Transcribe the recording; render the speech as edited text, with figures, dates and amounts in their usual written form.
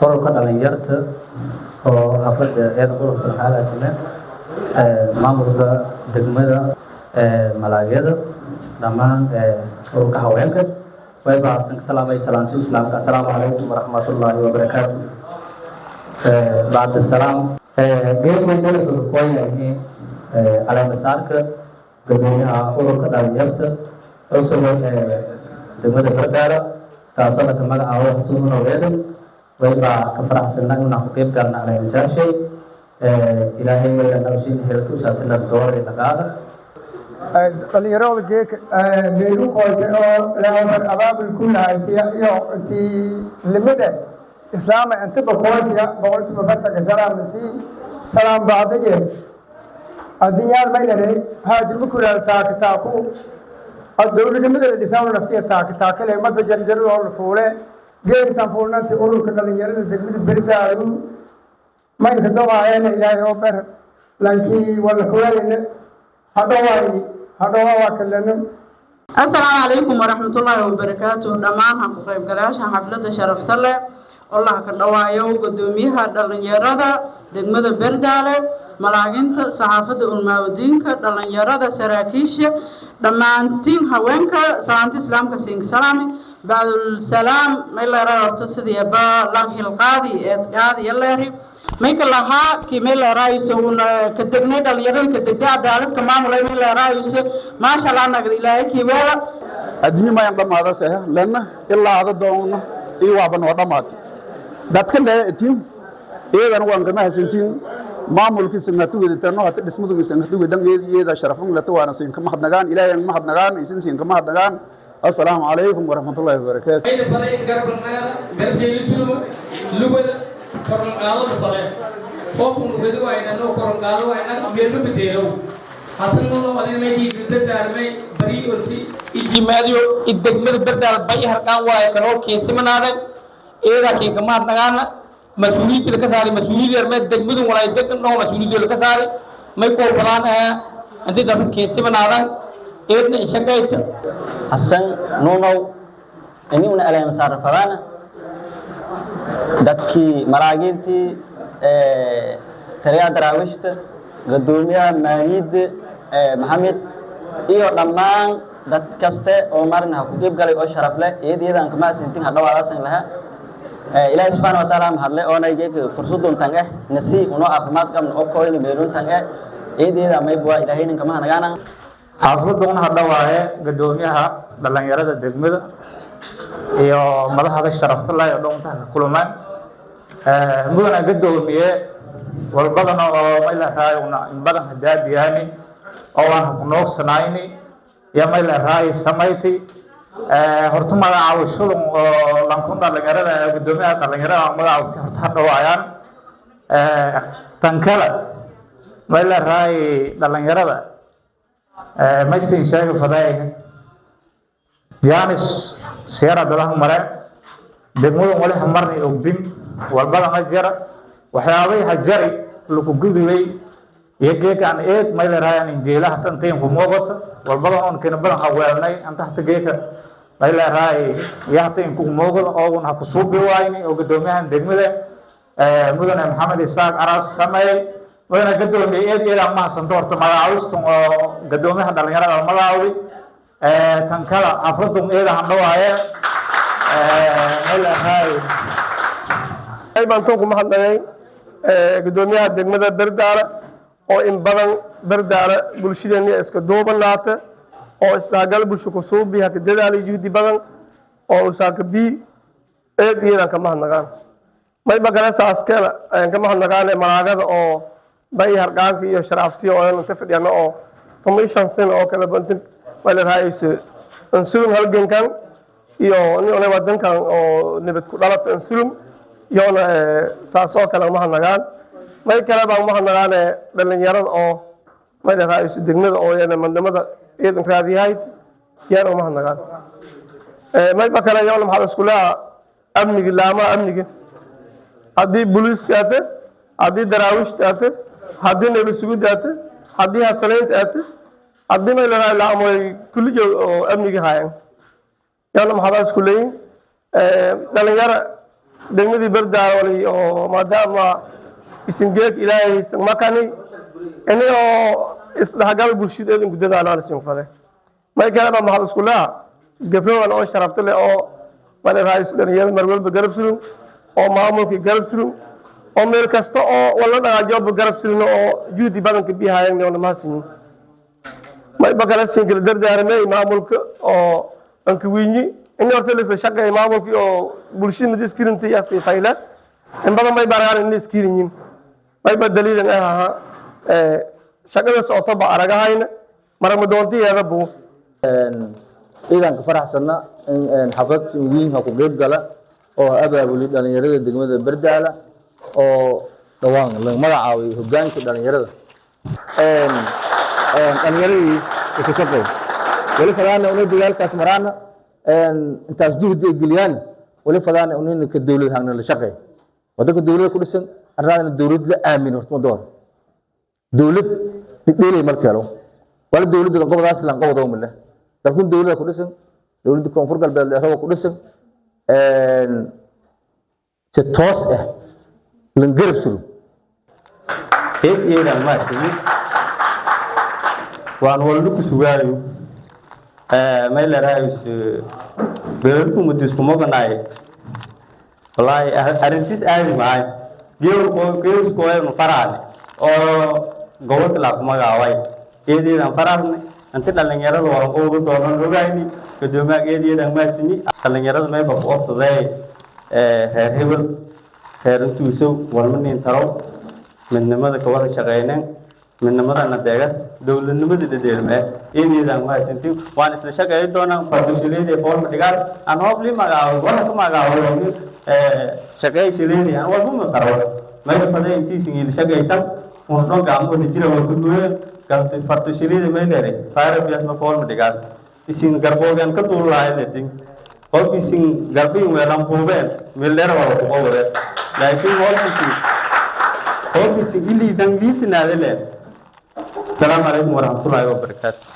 ururka dhalinyarta oo xafladda eed ururka maxaa sameyn maamulka degmada malaayada dhammaan ururka haweenka way baahsan salaamay salaantu islaamka assalaamu calaykum waraxmatullaahi wabarakaatuh bacda salaam geed weynana soo kooyahay caleemasaarka gudoomiyaha ururka dhalinyarta cusub degmada Bardaara kaasoo ka magacaabo Xasuun Weedan ويبقى كفرحسنا إنه كيف قالنا على إنسان شيء إلهي ولا نوسين هلكو ساتنا الدور اللي قاعدة. اللي يروح جيك بيروح أو لأن الأباب الكل تي لمدة إسلام أنت بقولت بفتك سلام أنتي سلام بعدك الدنيا ما يلري هذا الكل تاكو الدولة لمدة الإسلام نفتي تاك لما بجرجر والفولة geed tanfuulnanti ururka dhalinyarada degmada Bardaara ma inta doobayna ilaahay oo bar lankii wala kuwalina hadawaa kalena. Assalaamu calaykum waraxmatullaahi wabarakaatuh dhammaan ha ku qayb galaasha xafladda sharafta leh Allah ka dhawaayo gudoomiyaha dhalinyarada degmada Bardaara malaaginta saxaafadda ulmaawdiinka dhalinyarada saraakiisha dhammaantiin haweenka salaanta islaamka siin salaami بعد السلام ما إلا رأيت سدي أبا لانه القاضي قاضي يلهي ما يكلها كي ما إلا رأيس هون كدقنا دليرن كدقة دارب كمان ولا ما إلا رأيس ما شاء الله نقدر إلهي كي ولا الدنيا ما ينقم هذا سه لأن إلا هذا دون إيوابن ودمات دكتور تيم إيه أنا وان كنا هسنتين ما ملك سنتو إذا تنو هت اسمه تو سنتو إذا إذا شرفهم لتو أنا سين كم حد نجان إلهي ما حد نجان يسين سين كم حد نجان السلام عليكم ورحمة الله وبركاته. أي فلان يقرب لنا برجيل شنو لغة كرم قالوا فلان فوق لغة واينا نو كرم قالوا واينا بيرنو بديلو حسن منو مالين ما يجي بدر دار ما بري أرتي يجي ماريو يدقمر بدر باي هركان واي كنو كيس منادك إيه كي كمان نعانا مسؤولية الكساري مسؤولية ما يدقمر ولا يدقن نو مسؤولية الكساري ما يكون فلان أنت دفع كيس منادك إيه شكاية حسن نونو إني من على مسار فرانا دكي مراجعتي تريا دراوشت قدوميا مانيد محمد إيو لمان دكسته عمرنا كيف قال يقول شرف له إيه ده أنك ما سنتين هذا ولا سن لها إلى سبحانه وتعالى مهلا أنا يجيك فرصة دون تانجه نسي ونو أفهمات كم أوكوين بيرون تانجه إيه ده ما يبغى إلهي إنك ما هنجانا xafladdan hadda waaye gudoomiyaha dhalinyarada degmada iyo madaxda sharafta leh oo dhanka kulmaan mudana gudoomiye walbadana oo meel raayuna in badan hadaadiyani oo aan ku noogsanayni ya meel raay samayti horta magacaawashada oo lanku dhalinyarada gudoomiyaha dhalinyarada magacaawti horta hadda waayaan tankala meel raay dhalinyarada ما يصير شيء فضائي جانس سيارة دلهم مرة دموع ولا همرني أقدم والبلا مجرى وحياوي هجري لو كقولي لي يجي كان إيه ما يلرا يعني جيله حتى نتين كموقت والبلا هون كنا بلا حوالني أنت حتجيك ما يلرا يحتين كموقت أو نحكسوب بوايني أو قدومي دموع مدن محمد إسحاق أراس سماي وأنا قدومي إيه ما سنتور تمارعوستم قدومي هذا اللي يرى الملاوي تنكلا أفرضهم إيه هنوعه إلا هاي أي بنتوكم هذا قدومي هذا مدة بردارة أو إن بدن بردارة بلشيدني إسكدوبا ناته أو إسناقل بشكوسوب بها كده على جهدي بدن أو ساكبي إيه دينا كمان نقال ما يبقى ناس أسكال كمان نقال مراجع أو باي هرقان كي شرافتي أو نتفق يعني أو تميشان سن أو كلا بنتين ولا رئيس انسلم هالجن كان يو أنا ودن كان أو نبت كلالة انسلم يو ساسو كلا ما هنغان ما يكلا بان ما هنغان دلنا يران أو ما رئيس ديننا أو يعني من دمدا يدن كرادي هايت يران ما هنغان ما يبقى كلا يوم هذا سكولا أمني لاما أمني هذه بوليس كاته هذه دراوش كاته هذه نبي سجود كاته هذه حسنين كاته هذه ما لنا لامو كل جو أمني كهاين يوم هذا سكولين دلنا يران degmadii Bardaale oo maadaama isingeek ilaahay makani inoo isdhagal bulshada in gudada aan siin faday ma kala ma hal isku laa gabdhaha oo sharafta leh oo wala raayis dhalinyarada mar walba garab sulun oo maamulka garab sulun oo meel kasta oo wala dhaqaajo garab sulun oo juhdi badan ka bixiyaan oo maasin ma bakala singal dardaarmay maamulka oo anka wiini in horta la shaqeeyo maamulka oo bulshada iskirinta yaasi fayla in badan may baraan in iskirin may badaliin shaqada socoto ba aragahayna marama doontiyeeda buu ciidanka faraxsana in xaflad weyn ku qeyb gala oo abaabuli dhalinyarada degmada Bardaale oo dhawaan la magacaabay hoggaanka dhalinyarada dhalinyarada ka shaqeey wali fadana inay dagaalkaas marana intaas juhdi geliyaan wali fadana inay ka dawlad hagna la shaqeey wadada dawladda ku dhisan arraadna dawlad la aamin horta ma door dawlad dhilay markalo wala dawladda qobadaas lan qobado umle dalku dawladda ku dhisan dawladda koonfur galbeed ee ku dhisan si toos ah lan garab sulu heedan ma sii waan wala ku sugaayo ma la raayis beelku mudisku moganay wallahi arintis aadi maay geeyo ko ay faraan oo gobolka la magacaabay eedeedan faraadna inta dhalinyarada waa ugu doonan ogaayni gudoomiyaha eedeedan maasini dhalinyarada may baa qoodsaday heer hebel heer intuuso walmanin taro midnimada ka wada shaqeyneen midnimada nadeegas dawladnimada dedeelmay eedeedan maasinti waan isla shaqeey doonaan fadhiishileed ee foorma dhigaal aan hobli magacaabo wala ka magacaabo shaqeey shileed aan walba ma qaro may faday intii singil shaqeeytan oo gaamo jira oo gudoomiyaha galti fadhiishileed may leeyahay faarabiyaas ma foorma dhigaas isin garboogan ka duulaayeen oo isin garbi weelan buubeen meel dheer waa ku qowre laakiin oo isin ili dangiitinaadeen السلام عليكم ورحمة الله وبركاته